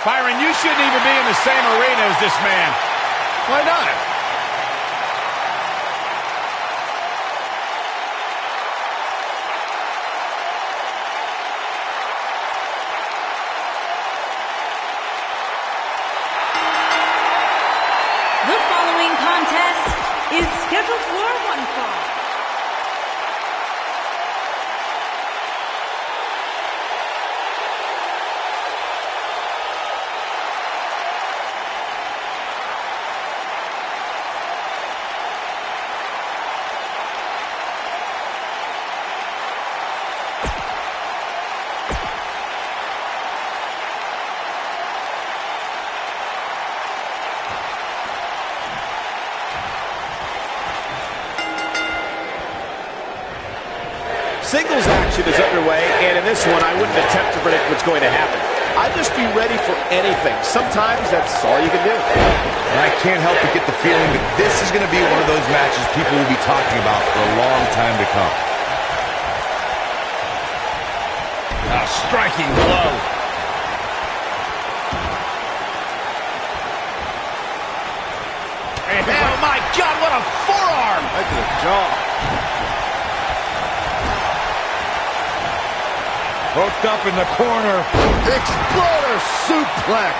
Byron, you shouldn't even be in the same arena as this man. Why not? The following contest is scheduled for one fall. Singles action is underway, and in this one, I wouldn't attempt to predict what's going to happen. I'd just be ready for anything. Sometimes that's all you can do. And I can't help but get the feeling that this is going to be one of those matches people will be talking about for a long time to come. A striking blow. Oh, my God, what a forearm! Right to the jaw. Hooked up in the corner. Exploder suplex.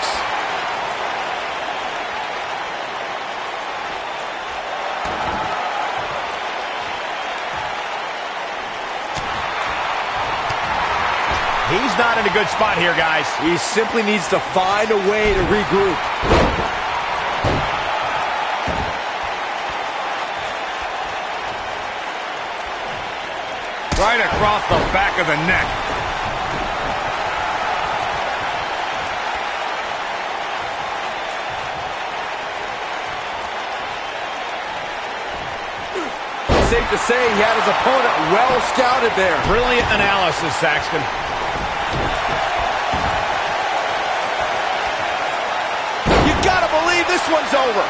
He's not in a good spot here, guys. He simply needs to find a way to regroup. Right across the back of the neck. Safe to say he had his opponent well scouted there. Brilliant analysis, Saxton. You gotta believe this one's over.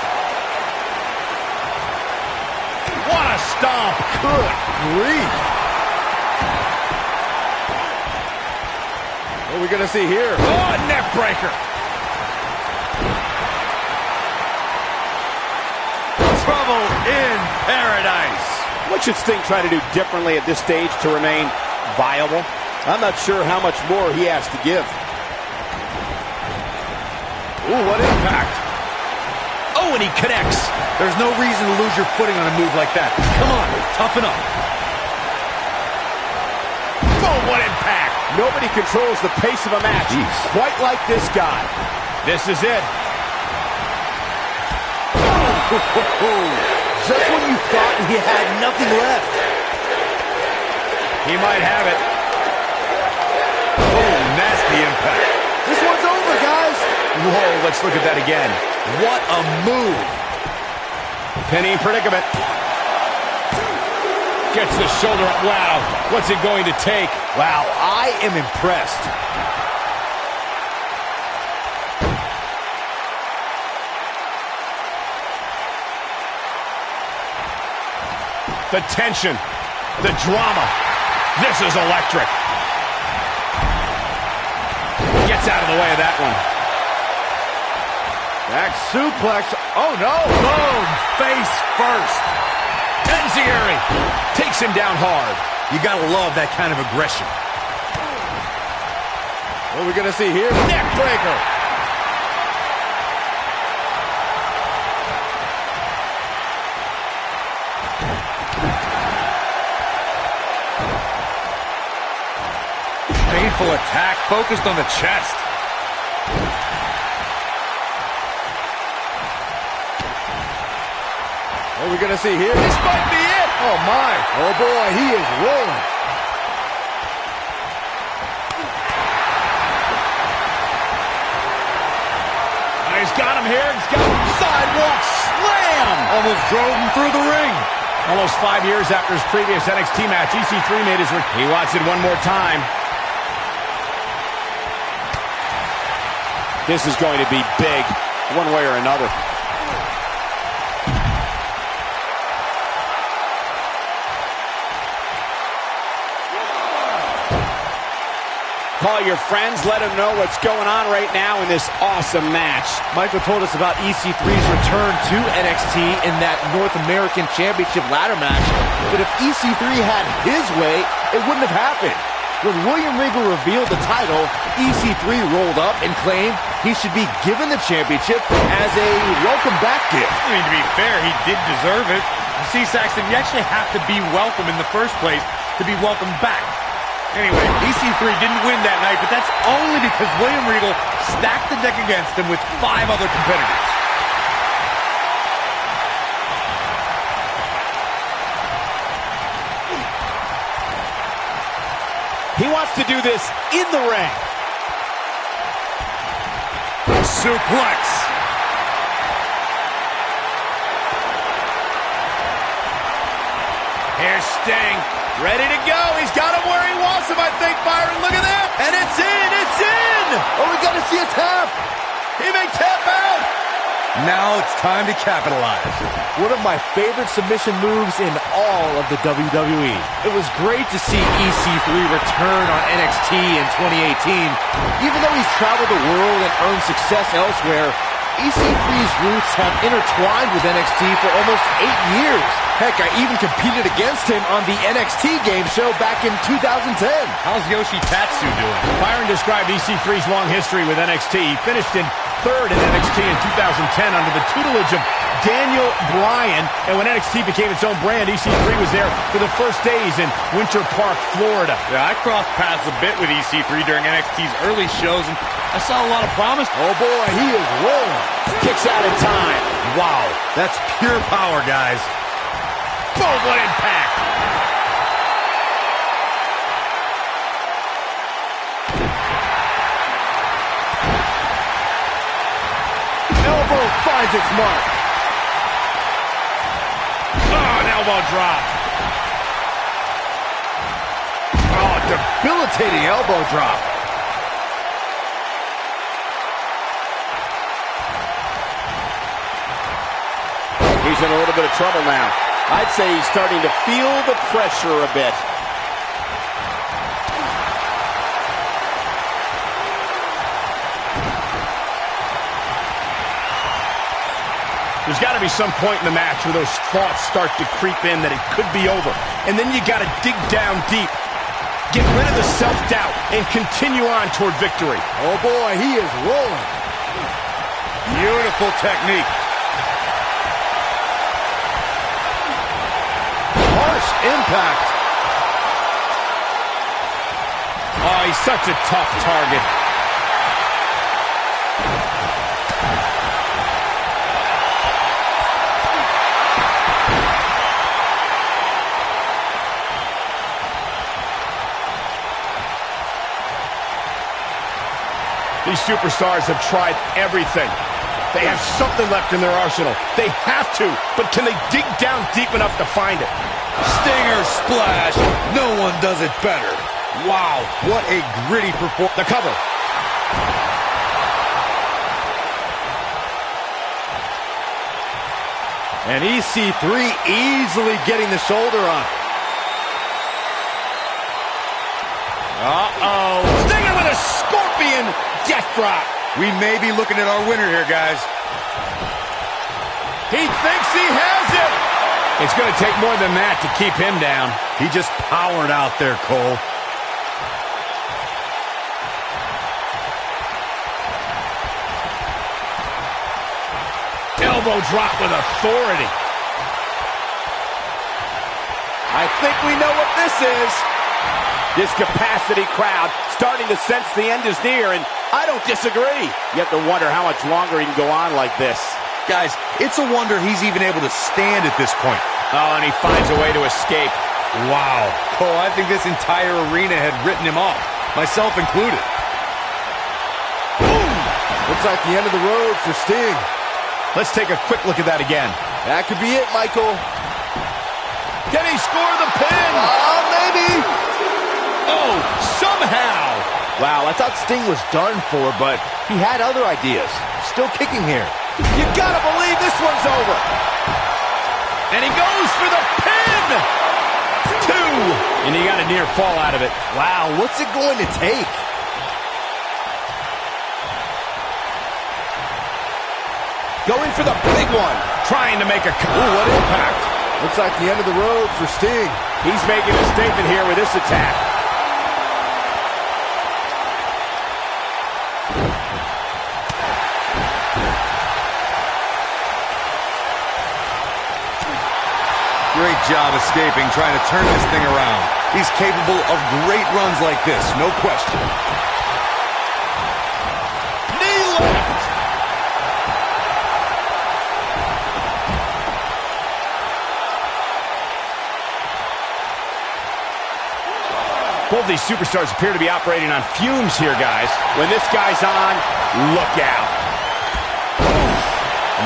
What a stomp. Good grief. What are we gonna see here? Oh, a neck breaker. Trouble in paradise. What should Sting try to do differently at this stage to remain viable? I'm not sure how much more he has to give. Ooh, what impact. Oh, and he connects. There's no reason to lose your footing on a move like that. Come on, toughen up. Oh, what impact. Nobody controls the pace of a match quite like this guy. This is it. Just when you thought he had nothing left. He might have it. Oh, nasty impact. This one's over, guys. Whoa, let's look at that again. What a move. Penny predicament. Gets the shoulder up. Wow, what's it going to take? Wow, I am impressed. The tension, the drama. This is electric. Gets out of the way of that one. Back suplex. Oh, no. Boom, face first. Enziguri takes him down hard. You gotta love that kind of aggression. What are we gonna see here? Neck breaker. Painful attack focused on the chest. What are we gonna see here? This might be it. Oh, my. Oh, boy, he is rolling. He's got him here. He's got him. Sidewalk slam. Almost drove him through the ring. Almost 5 years after his previous NXT match, EC3 made his return. He wants it one more time. This is going to be big, one way or another. Call your friends, let them know what's going on right now in this awesome match. Michael told us about EC3's return to NXT in that North American Championship ladder match. But if EC3 had his way, it wouldn't have happened. When William Regal revealed the title, EC3 rolled up and claimed he should be given the championship as a welcome back gift. I mean, to be fair, he did deserve it. You see, Saxton, you actually have to be welcome in the first place to be welcomed back. Anyway, EC3 didn't win that night, but that's only because William Regal stacked the deck against him with 5 other competitors. He wants to do this in the ring. Suplex. Here's Sting. Ready to go. He's got him where he wants him, I think, Byron. Look at that. And it's in. It's in. Oh, we got to see a tap. He may tap out. Now it's time to capitalize. One of my favorite submission moves in all of the WWE. It was great to see EC3 return on NXT in 2018. Even though he's traveled the world and earned success elsewhere, EC3's roots have intertwined with NXT for almost 8 years. Heck, I even competed against him on the NXT game show back in 2010. How's Yoshi Tatsu doing? Byron described EC3's long history with NXT. He finished in 3rd in NXT in 2010 under the tutelage of Daniel Bryan. And when NXT became its own brand, EC3 was there for the first days in Winter Park, Florida. Yeah, I crossed paths a bit with EC3 during NXT's early shows, and I saw a lot of promise. Oh boy, he is rolling. Kicks out in time. Wow, that's pure power, guys. Boom, what impact! Elbow finds its mark. Oh, an elbow drop. Oh, debilitating elbow drop. He's in a little bit of trouble now. I'd say he's starting to feel the pressure a bit. There's got to be some point in the match where those thoughts start to creep in that it could be over. And then you got to dig down deep. Get rid of the self-doubt and continue on toward victory. Oh boy, he is rolling. Beautiful technique. Harsh impact. Oh, he's such a tough target. These superstars have tried everything. They have something left in their arsenal. They have to, but can they dig down deep enough to find it? Stinger splash. No one does it better. Wow, what a gritty performance. The cover. And EC3 easily getting the shoulder up. Uh-oh. Stinger with a scorpion death drop. We may be looking at our winner here, guys. He thinks he has it. It's going to take more than that to keep him down. He just powered out there, Cole. Elbow drop with authority. I think we know what this is. This capacity crowd starting to sense the end is near, and I don't disagree. You have to wonder how much longer he can go on like this. Guys, it's a wonder he's even able to stand at this point. Oh, and he finds a way to escape. Wow. Cole, I think this entire arena had written him off, myself included. Boom! Looks like the end of the road for Sting. Let's take a quick look at that again. That could be it, Michael. Can he score the pin? Oh, maybe. Oh, somehow. Wow, I thought Sting was done for, but he had other ideas. Still kicking here. You gotta believe this one's over. And he goes for the pin. 2. And he got a near fall out of it. Wow, what's it going to take? Going for the big one. Trying to make a... Ooh, what impact. Looks like the end of the road for Sting. He's making a statement here with this attack. Great job escaping, trying to turn this thing around. He's capable of great runs like this, no question. Knee left. Both these superstars appear to be operating on fumes here, guys. When this guy's on, look out.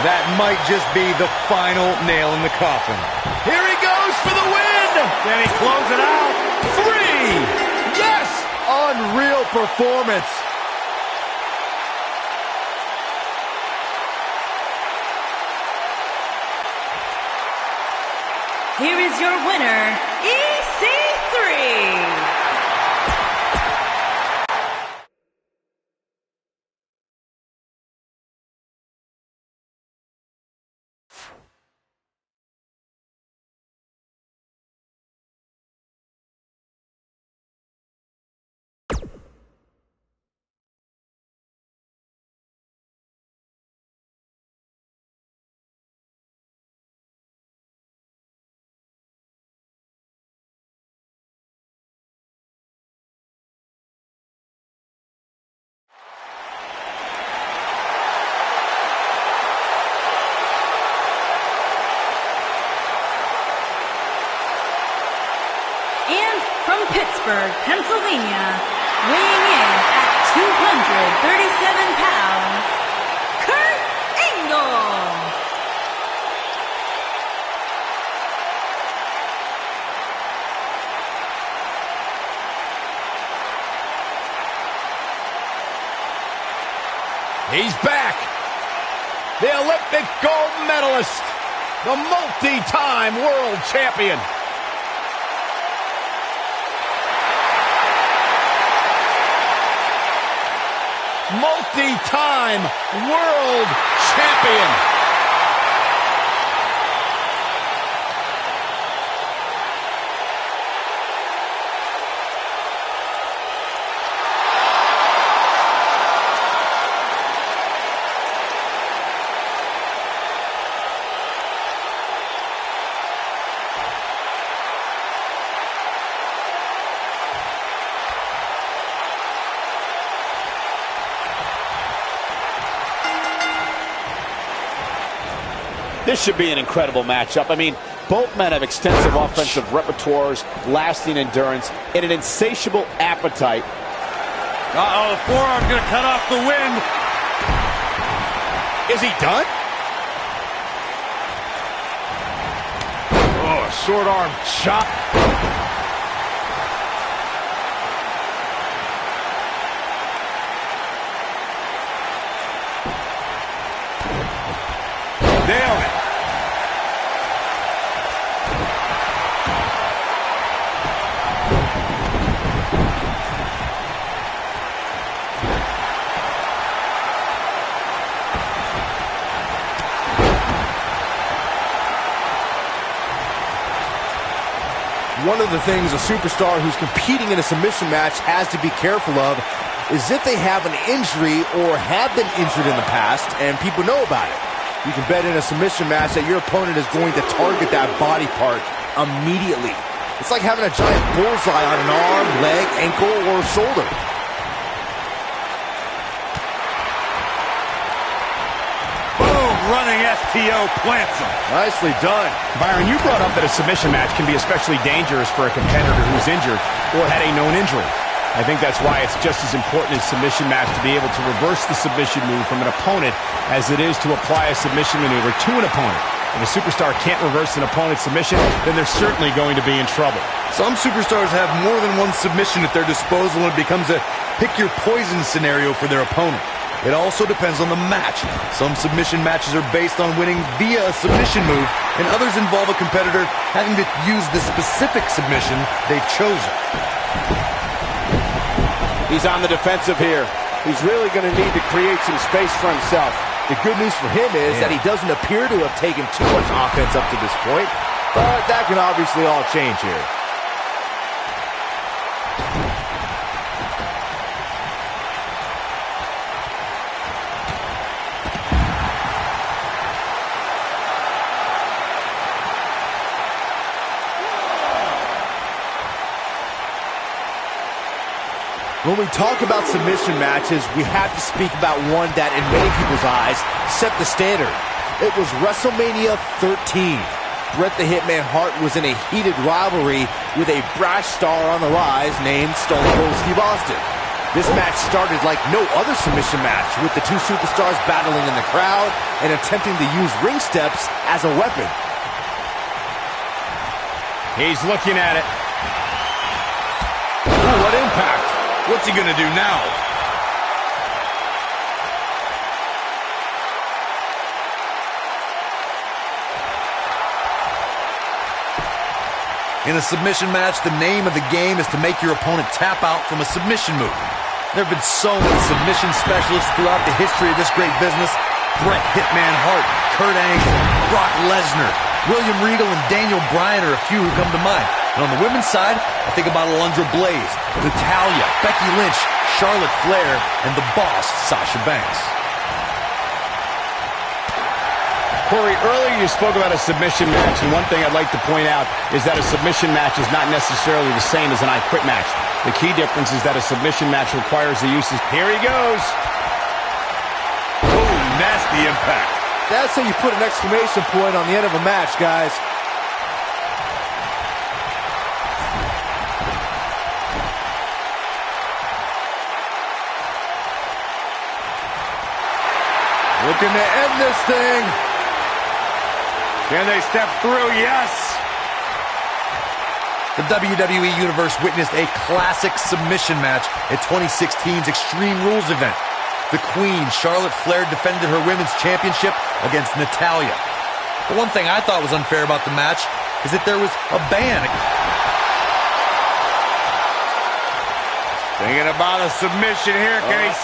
That might just be the final nail in the coffin. Here he goes for the win! Can he close it out? 3! Yes! Unreal performance. Here is your winner, EC3. And from Pittsburgh, Pennsylvania, weighing in at 237 pounds, Kurt Angle. He's back. The Olympic gold medalist. The multi-time world champion. Multi-time world champion. This should be an incredible matchup. I mean, both men have extensive offensive repertoires, lasting endurance, and an insatiable appetite. Uh-oh, the forearm's going to cut off the wind. Is he done? Oh, short arm chop. Nailed it. One of the things a superstar who's competing in a submission match has to be careful of is if they have an injury or have been injured in the past and people know about it. You can bet in a submission match that your opponent is going to target that body part immediately. It's like having a giant bullseye on an arm, leg, ankle, or shoulder. Boom, running STO plants him. Nicely done. Byron, you brought up that a submission match can be especially dangerous for a competitor who's injured or had a known injury. I think that's why it's just as important in a submission match to be able to reverse the submission move from an opponent as it is to apply a submission maneuver to an opponent. If a superstar can't reverse an opponent's submission, then they're certainly going to be in trouble. Some superstars have more than one submission at their disposal, and it becomes a pick-your-poison scenario for their opponent. It also depends on the match. Some submission matches are based on winning via a submission move, and others involve a competitor having to use the specific submission they've chosen. He's on the defensive here. He's really going to need to create some space for himself. The good news for him is that he doesn't appear to have taken too much offense up to this point, but that can obviously all change here. When we talk about submission matches, we have to speak about one that, in many people's eyes, set the standard. It was WrestleMania 13. Bret the Hitman Hart was in a heated rivalry with a brash star on the rise named Stone Cold Steve Austin. This match started like no other submission match, with the two superstars battling in the crowd and attempting to use ring steps as a weapon. He's looking at it. Ooh, what impact! What's he gonna do now? In a submission match, the name of the game is to make your opponent tap out from a submission move. There have been so many submission specialists throughout the history of this great business. Bret Hitman Hart, Kurt Angle, Brock Lesnar, William Regal, and Daniel Bryan are a few who come to mind. And on the women's side, I think about Alundra Blaze, Natalya, Becky Lynch, Charlotte Flair, and the boss, Sasha Banks. Corey, earlier you spoke about a submission match, and one thing I'd like to point out is that a submission match is not necessarily the same as an I Quit match. The key difference is that a submission match requires the use of... Here he goes! Ooh, nasty impact. That's how you put an exclamation point on the end of a match, guys. Looking to end this thing. Can they step through? Yes. The WWE Universe witnessed a classic submission match at 2016's Extreme Rules event. The Queen, Charlotte Flair, defended her women's championship against Natalya. The one thing I thought was unfair about the match is that there was a ban. Thinking about a submission here. Can he...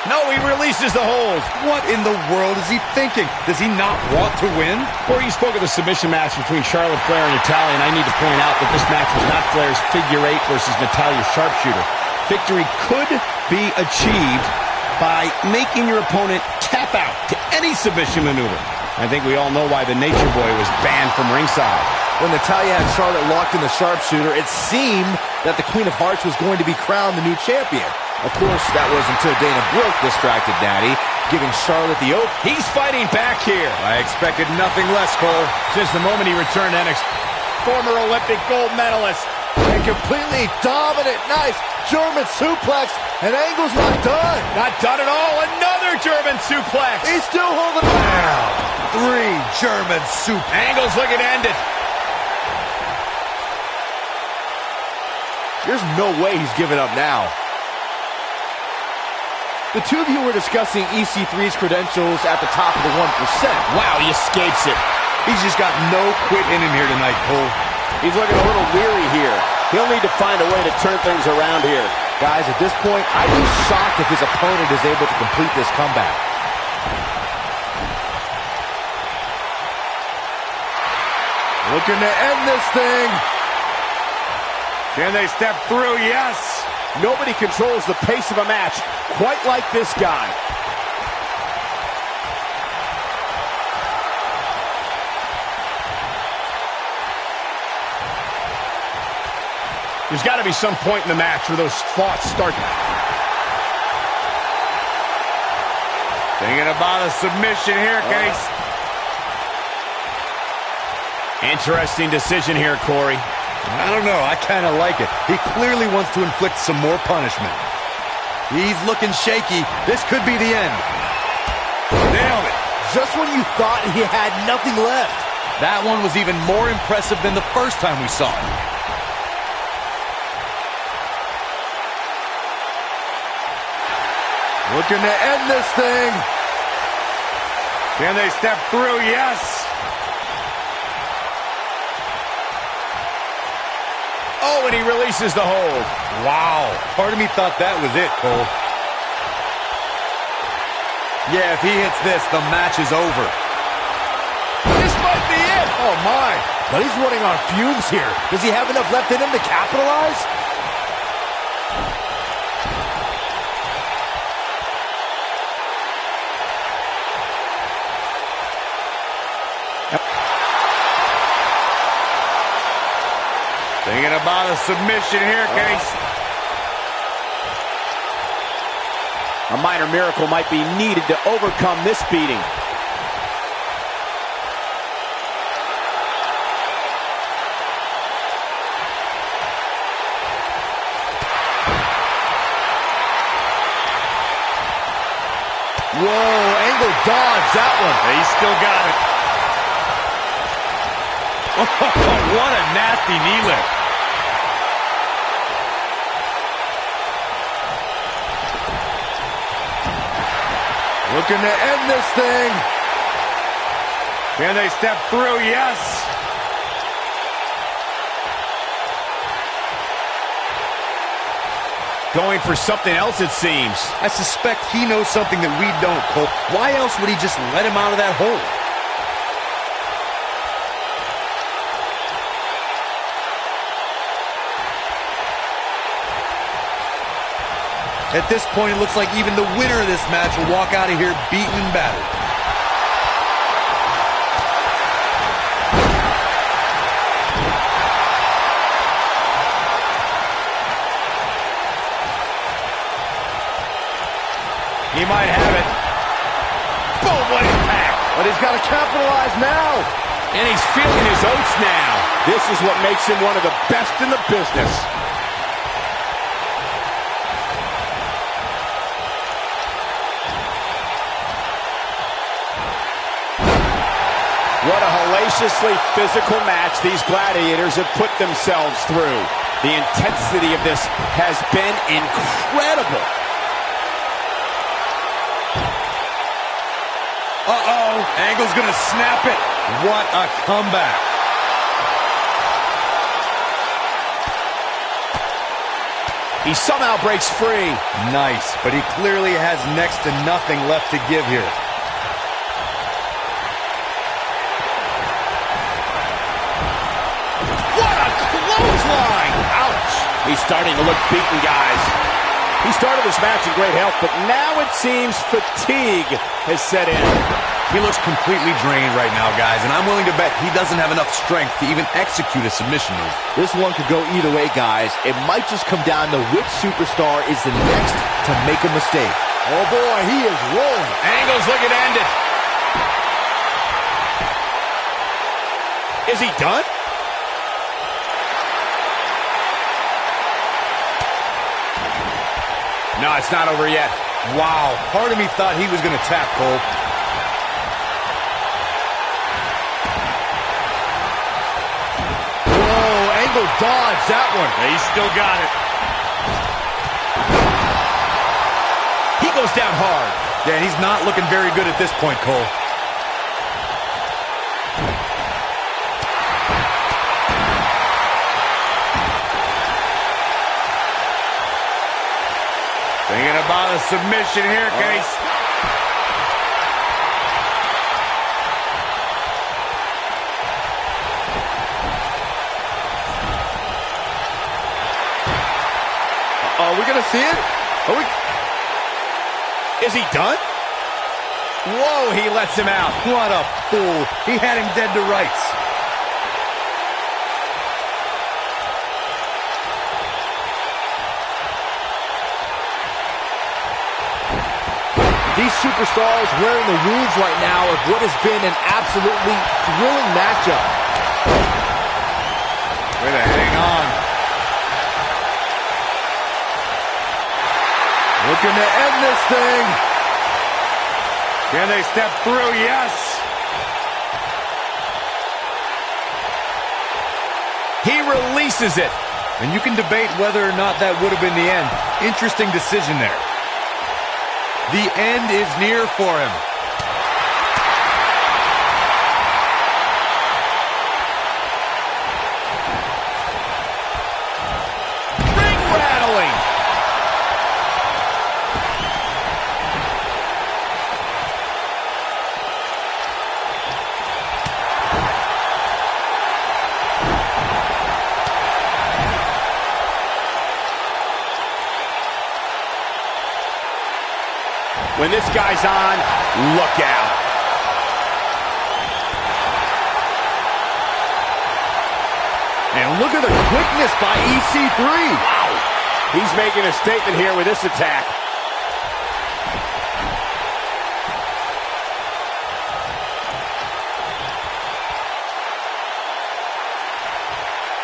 No, he releases the hold. What in the world is he thinking? Does he not want to win? Corey, you spoke of the submission match between Charlotte Flair and Natalya, and I need to point out that this match was not Flair's figure eight versus Natalya's sharpshooter. Victory could be achieved by making your opponent tap out to any submission maneuver. I think we all know why the Nature Boy was banned from ringside. When Natalya had Charlotte locked in the sharpshooter, it seemed that the Queen of Hearts was going to be crowned the new champion. Of course, that was until Dana Brooke distracted Natty, giving Charlotte the open. He's fighting back here. I expected nothing less, Cole. Just the moment he returned to NXT. Former Olympic gold medalist. And completely dominant, nice German suplex, and Angle's not done. Not done at all. Another German suplex. He's still holding on. Wow. 3 German suplex. Angle's looking to end it. There's no way he's giving up now. The two of you were discussing EC3's credentials at the top of the 1%. Wow, he escapes it. He's just got no quit in him here tonight, Cole. He's looking a little weary here. He'll need to find a way to turn things around here. Guys, at this point, I'd be shocked if his opponent is able to complete this comeback. Looking to end this thing. Can they step through? Yes. Nobody controls the pace of a match quite like this guy. There's got to be some point in the match where those thoughts start. Thinking about a submission here. Can he... Interesting decision here, Corey. I don't know. I kind of like it. He clearly wants to inflict some more punishment. He's looking shaky. This could be the end. Nailed it. Just when you thought he had nothing left. That one was even more impressive than the first time we saw it. Looking to end this thing. Can they step through? Yes. Oh, and he releases the hold. Wow. Part of me thought that was it, Cole. Yeah, if he hits this, the match is over. This might be it. Oh, my. But he's running on fumes here. Does he have enough left in him to capitalize? Thinking about a submission here, Case. A minor miracle might be needed to overcome this beating. Whoa, Angle dodged that one. He's still got it. Oh, what a nasty knee lift. Looking to end this thing. Can they step through? Yes. Going for something else, it seems. I suspect he knows something that we don't, Cole. Why else would he just let him out of that hole? At this point, it looks like even the winner of this match will walk out of here beaten and battered. He might have it. Boom, what impact. But he's got to capitalize now. And he's feeling his oats now. This is what makes him one of the best in the business. What a hellaciously physical match these gladiators have put themselves through. The intensity of this has been incredible. Uh-oh, Angle's gonna snap it. What a comeback. He somehow breaks free. Nice, but he clearly has next to nothing left to give here. What a clothesline! Ouch! He's starting to look beaten, guys. He started this match in great health, but now it seems fatigue has set in. He looks completely drained right now, guys, and I'm willing to bet he doesn't have enough strength to even execute a submission move. This one could go either way, guys. It might just come down to which superstar is the next to make a mistake. Oh, boy, he is rolling. Angle's looking to end it. Is he done? No, it's not over yet. Wow, part of me thought he was going to tap, Cole. Whoa, Angle dodged that one. He's still got it. He goes down hard. Yeah, he's not looking very good at this point, Cole. Thinking about a submission here, Case. Are we going to see it? Are we... Is he done? Whoa, he lets him out. What a fool. He had him dead to rights. These superstars wearing the wounds right now of what has been an absolutely thrilling matchup. Way to hang on. Looking to end this thing. Can they step through? Yes. He releases it. And you can debate whether or not that would have been the end. Interesting decision there. The end is near for him. Ring rattling. When this guy's on, look out. And look at the quickness by EC3. Wow. He's making a statement here with this attack.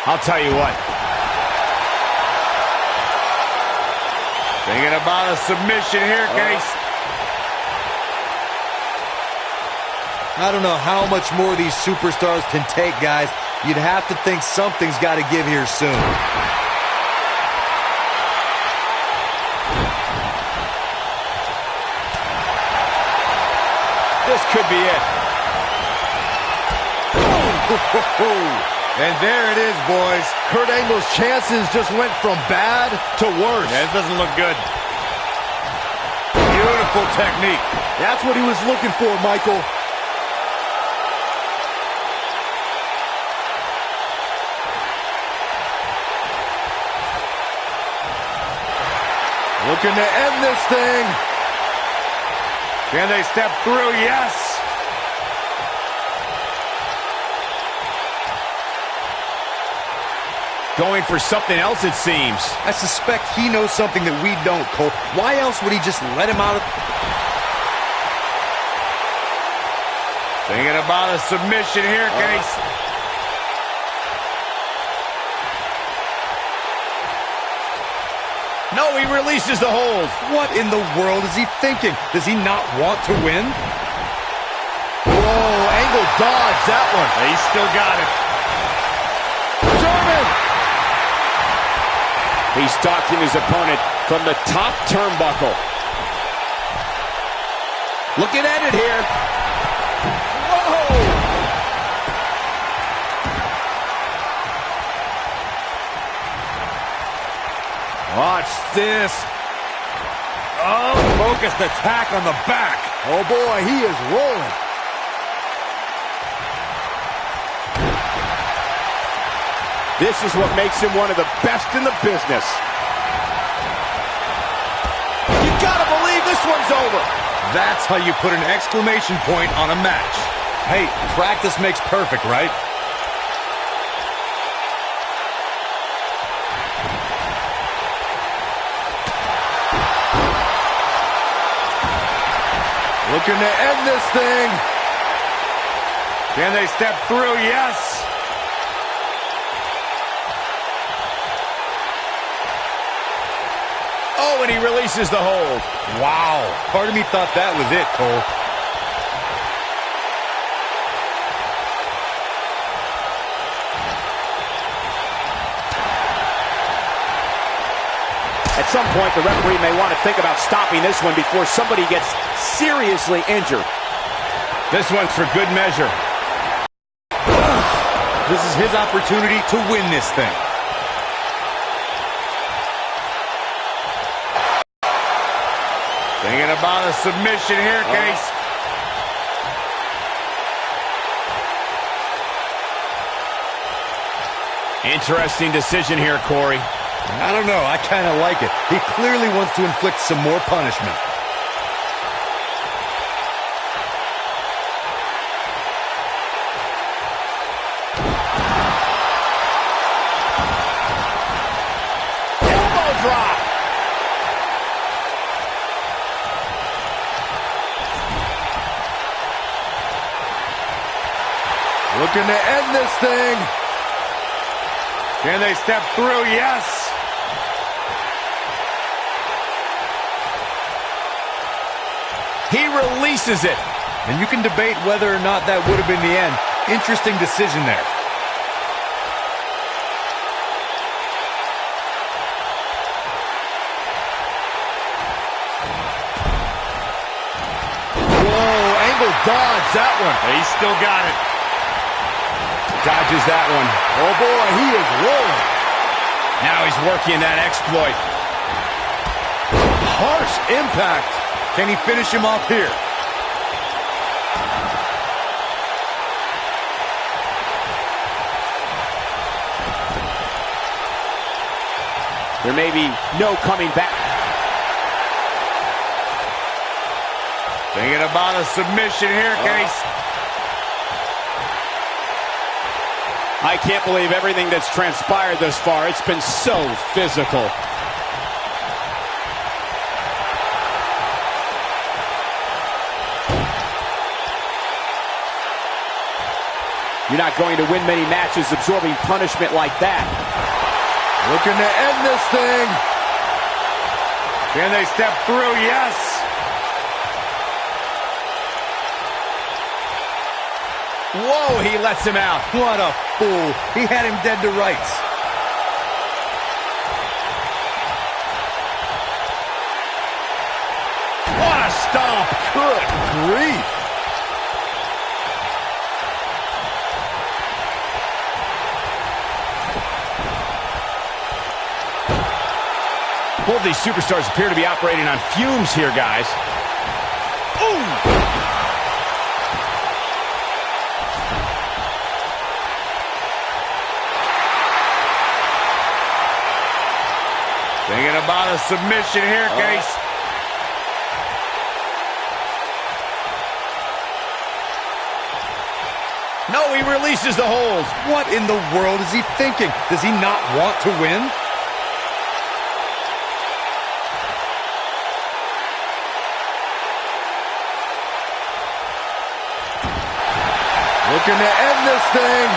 I'll tell you what. Thinking about a submission here, Case. I don't know how much more these superstars can take, guys. You'd have to think something's got to give here soon. This could be it. And there it is, boys. Kurt Angle's chances just went from bad to worse. Yeah, it doesn't look good. Beautiful technique. That's what he was looking for, Michael. Looking to end this thing. Can they step through? Yes. Going for something else, it seems. I suspect he knows something that we don't, Cole. Why else would he just let him out of... Thinking about a submission here, Case. No, he releases the hold. What in the world is he thinking? Does he not want to win? Whoa, Angle dodged that one. He's still got it. German! He's stalking his opponent from the top turnbuckle. Looking at it here. Whoa! Watch this. Oh, focused attack on the back. Oh boy, he is rolling. This is what makes him one of the best in the business. You gotta believe this one's over. That's how you put an exclamation point on a match. Hey, practice makes perfect, right? Looking to end this thing. Can they step through? Yes. Oh, and he releases the hold. Wow. Part of me thought that was it, Cole. At some point, the referee may want to think about stopping this one before somebody gets seriously injured. This one's for good measure. This is his opportunity to win this thing. Thinking about a submission here, Case. Interesting decision here, Corey. I don't know. I kind of like it. He clearly wants to inflict some more punishment. Elbow drop. Looking to end this thing. Can they step through? Yes. He releases it. And you can debate whether or not that would have been the end. Interesting decision there. Whoa, Angle dodged that one. He's still got it. Dodges that one. Oh boy, he is rolling. Now he's working that exploit. Harsh impact. Can he finish him off here? There may be no coming back. Thinking about a submission here, Case. I can't believe everything that's transpired thus far. It's been so physical. You're not going to win many matches absorbing punishment like that. Looking to end this thing. Can they step through? Yes. Whoa, he lets him out. What a fool. He had him dead to rights. What a stomp. Good grief. Both of these superstars appear to be operating on fumes here, guys. Ooh! Thinking about a submission here, Case. No, he releases the hold. What in the world is he thinking? Does he not want to win? Looking to end this thing.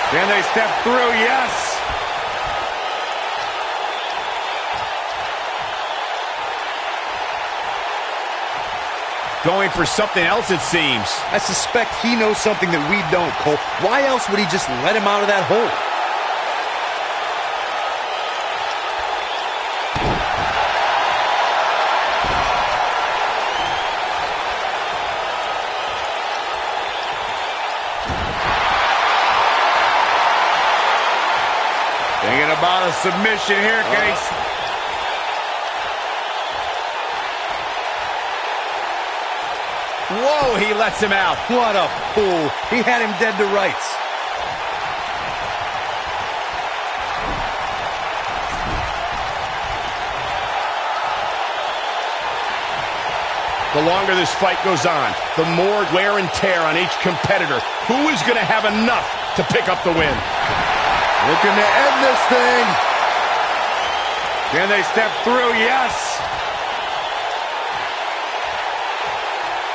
Can they step through? Yes. Going for something else, it seems. I suspect he knows something that we don't, Cole. Why else would he just let him out of that hole? Thinking about a submission here, Case. Whoa, he lets him out. What a fool. He had him dead to rights. The longer this fight goes on, the more wear and tear on each competitor. Who is going to have enough to pick up the win? Looking to end this thing. Can they step through? Yes.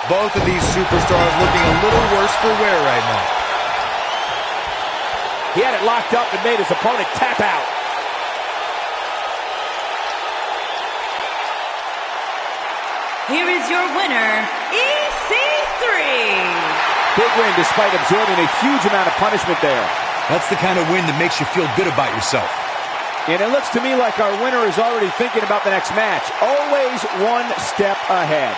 Both of these superstars looking a little worse for wear right now. He had it locked up and made his opponent tap out. Here is your winner, EC3. Big win despite absorbing a huge amount of punishment there. That's the kind of win that makes you feel good about yourself. And it looks to me like our winner is already thinking about the next match. Always one step ahead.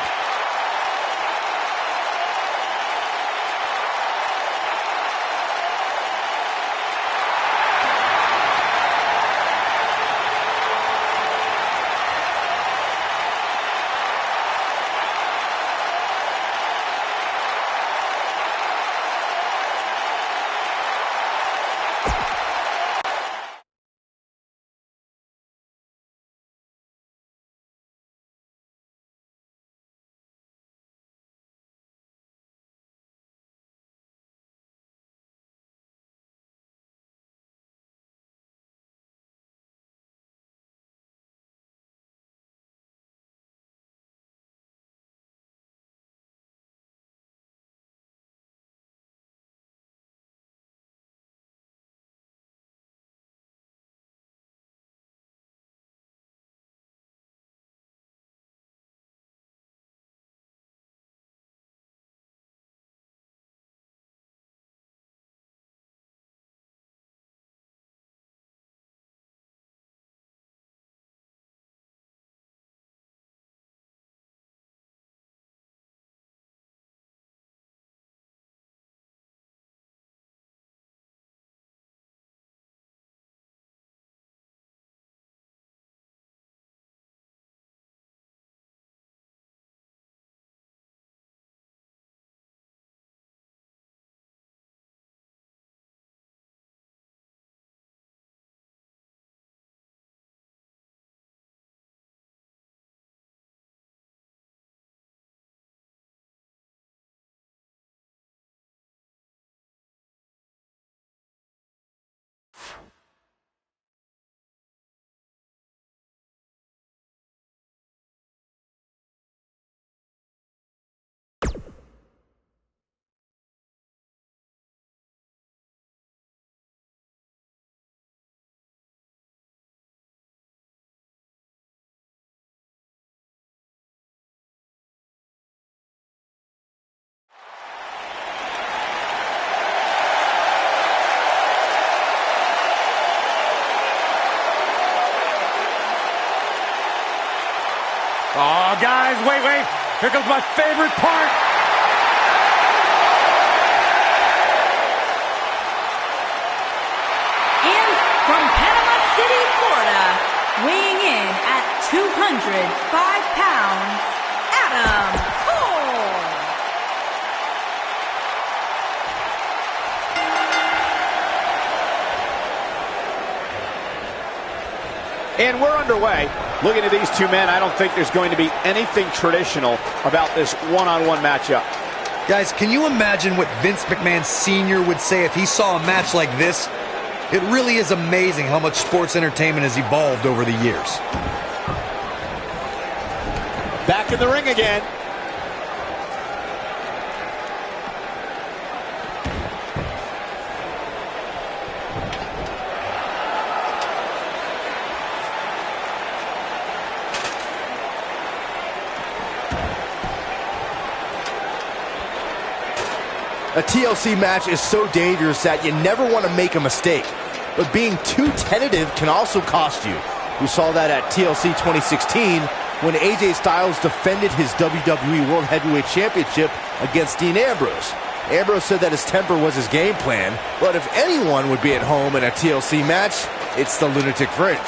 Oh, guys, wait. Here comes my favorite part. And from Panama City, Florida, weighing in at 205 pounds, Adam Cole. And we're underway. Looking at these two men, I don't think there's going to be anything traditional about this one-on-one matchup. Guys, can you imagine what Vince McMahon Sr. would say if he saw a match like this? It really is amazing how much sports entertainment has evolved over the years. Back in the ring again. A TLC match is so dangerous that you never want to make a mistake. But being too tentative can also cost you. We saw that at TLC 2016 when AJ Styles defended his WWE World Heavyweight Championship against Dean Ambrose. Ambrose said that his temper was his game plan, but if anyone would be at home in a TLC match, it's the Lunatic Fringe.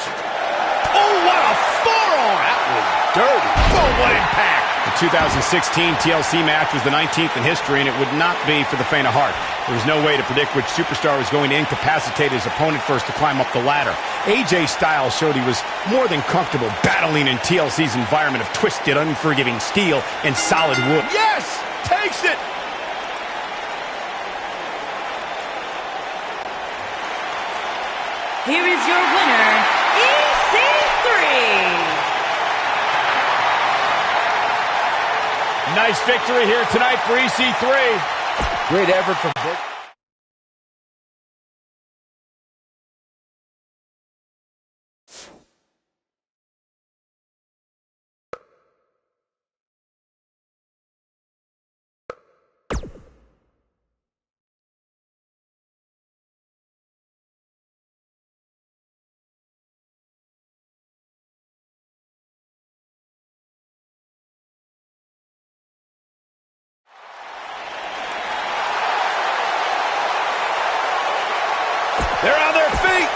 Oh, what a forearm! That was dirty. Oh, what impact! The 2016 TLC match was the 19th in history, and it would not be for the faint of heart. There was no way to predict which superstar was going to incapacitate his opponent first to climb up the ladder. AJ Styles showed he was more than comfortable battling in TLC's environment of twisted, unforgiving steel and solid wood. Yes! Takes it! Here is your winner, EC3. Nice victory here tonight for EC3. Great effort from both. They're on their feet.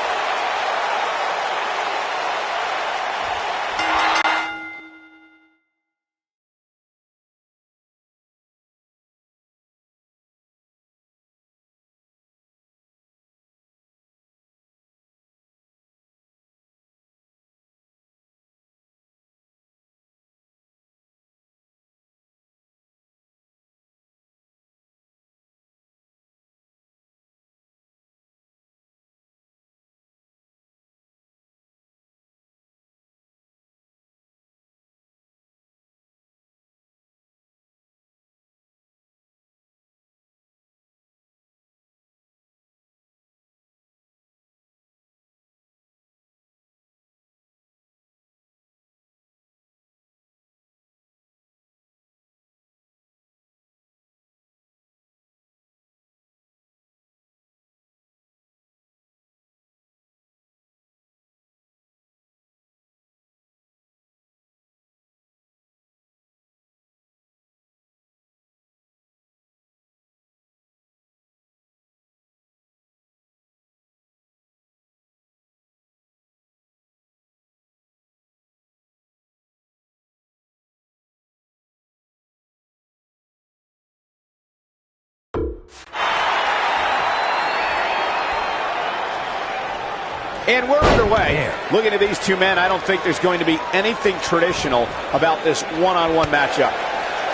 And we're underway. Looking at these two men, I don't think there's going to be anything traditional about this one-on-one matchup.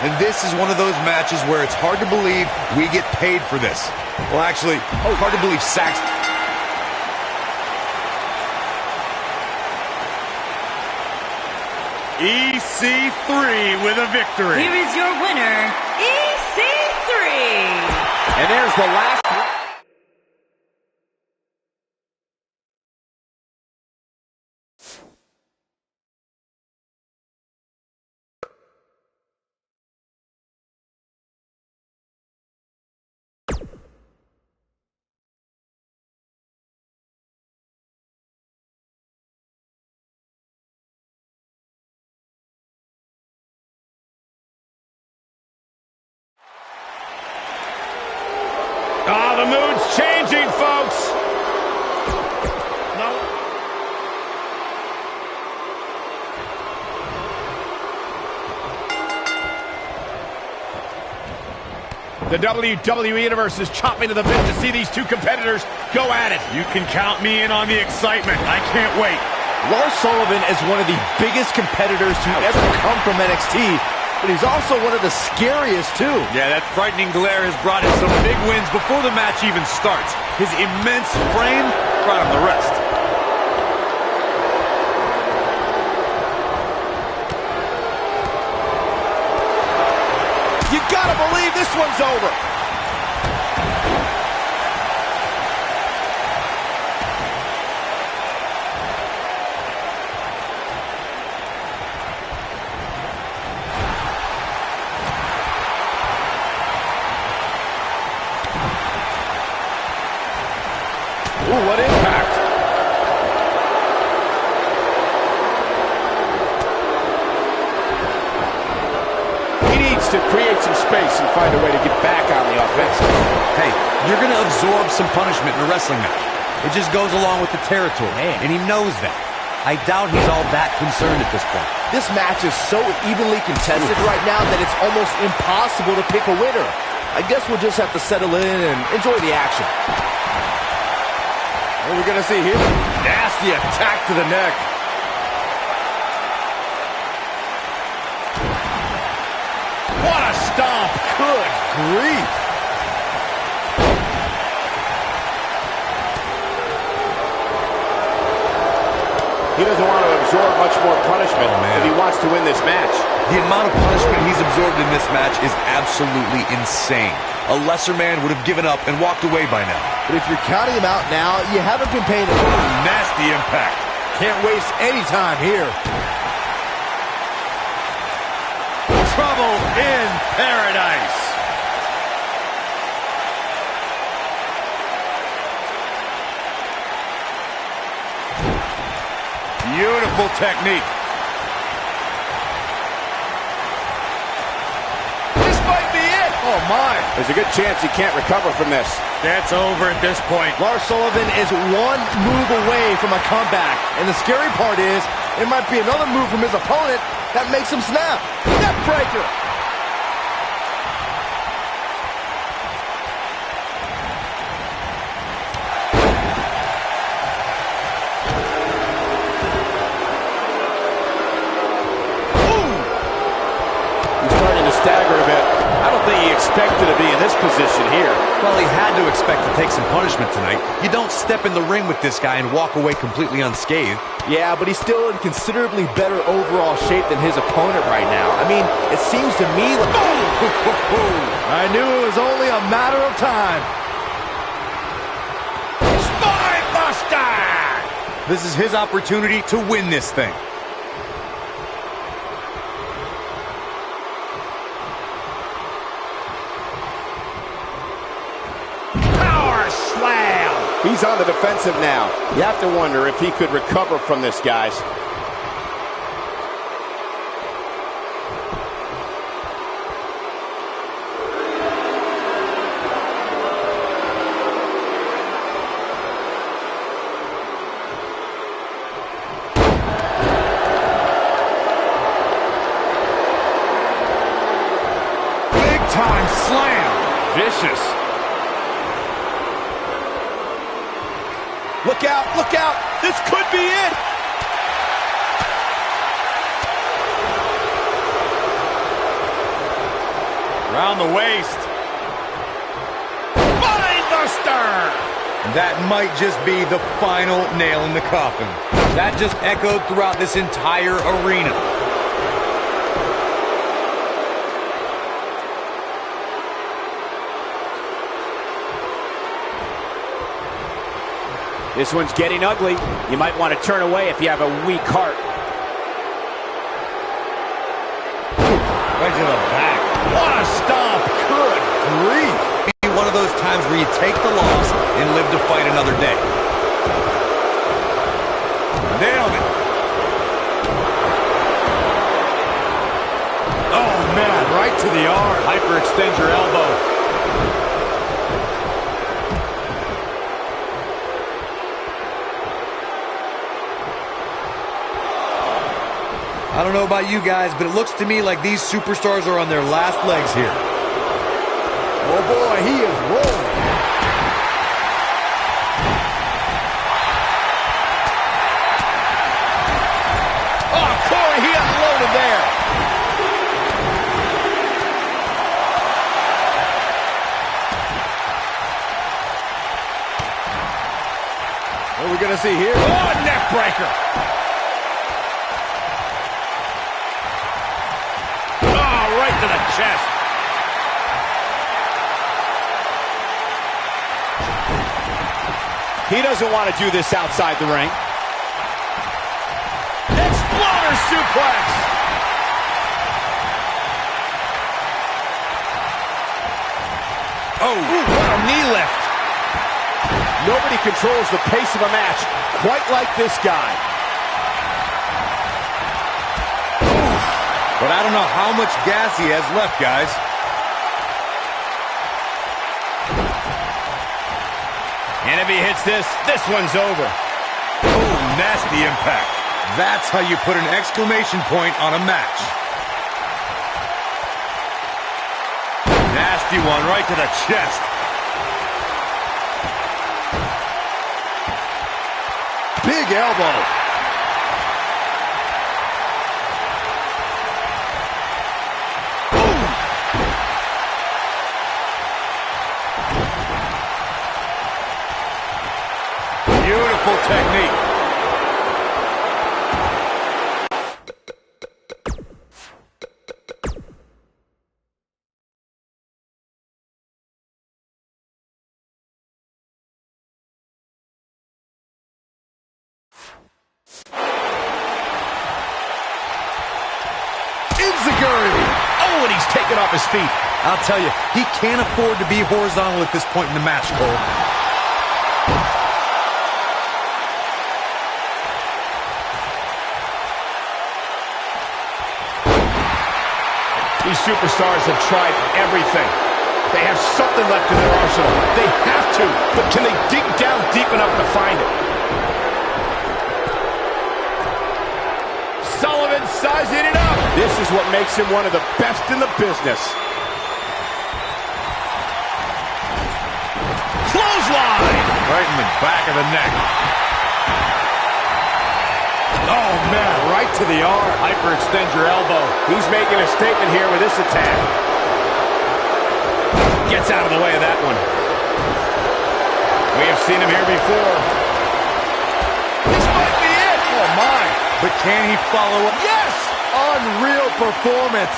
And this is one of those matches where it's hard to believe we get paid for this. Well, actually, hard to believe Saxton. EC3 with a victory. Here is your winner, EC3. And there's the last Oh, the mood's changing, folks. No. The WWE Universe is chopping to the bit to see these two competitors go at it. You can count me in on the excitement. I can't wait. Lars Sullivan is one of the biggest competitors to ever come from NXT, but he's also one of the scariest, too. Yeah, that frightening glare has brought in some big wins before the match even starts. His immense frame brought him the rest. You gotta believe this one's over. Ooh, what impact. To create some space and find a way to get back on the offense. Hey, you're going to absorb some punishment in a wrestling match. It just goes along with the territory, and he knows that. I doubt he's all that concerned at this point. This match is so evenly contested right now that it's almost impossible to pick a winner. I guess we'll just have to settle in and enjoy the action. What are we going to see here? Nasty attack to the neck. What a stomp! Good grief! He doesn't want to absorb much more punishment if he wants to win this match. The amount of punishment he's absorbed in this match is absolutely insane. A lesser man would have given up and walked away by now. But if you're counting him out now, you haven't been paying attention. Nasty impact. Can't waste any time here. Trouble in paradise. Beautiful technique. This might be it! Oh, my. There's a good chance he can't recover from this. That's over at this point. Lars Sullivan is one move away from a comeback. And the scary part is, it might be another move from his opponent that makes him snap. Neck breaker. He's starting to stagger a bit. I don't think he expected to be in this position here. Well, he had to expect to take some punishment tonight. You don't step in the ring with this guy and walk away completely unscathed. Yeah, but he's still in considerably better overall shape than his opponent right now. I mean, it seems to me like... I knew it was only a matter of time. Spine Buster! This is his opportunity to win this thing. He's on the defensive now. You have to wonder if he could recover from this, guys. Big time slam. Vicious. Look out, look out. This could be it. Around the waist. Spinebuster! That might just be the final nail in the coffin. That just echoed throughout this entire arena. This one's getting ugly. You might want to turn away if you have a weak heart. Right to the back. What a stomp. Good grief. Be one of those times where you take the loss and live to fight another day. Nailed it. Oh, man, right to the arm. Hyperextend your elbow. I don't know about you guys, but it looks to me like these superstars are on their last legs here. Oh boy, he is rolling. Oh, Corey, he unloaded there. What are we going to see here? Oh, neck breaker. Oh, right to the chest. He doesn't want to do this outside the ring. Exploder suplex. Oh, what a knee lift. Nobody controls the pace of a match quite like this guy. But I don't know how much gas he has left, guys. And if he hits this, this one's over. Oh, nasty impact. That's how you put an exclamation point on a match. Nasty one right to the chest. Big elbow. Beautiful technique. Oh, and he's taken off his feet. I'll tell you, he can't afford to be horizontal at this point in the match, Cole. These superstars have tried everything. They have something left in their arsenal. They have to, but can they dig down deep enough to find it? Sullivan sizing it up. This is what makes him one of the best in the business. Clothesline! Right in the back of the neck. Oh, man, right to the arm. Hyperextend your elbow. He's making a statement here with this attack. Gets out of the way of that one. We have seen him here before. This might be it. Oh, my. But can he follow up? Yes! Unreal performance.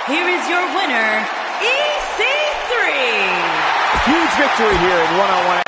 Here is your winner, EC3. Huge victory here in one-on-one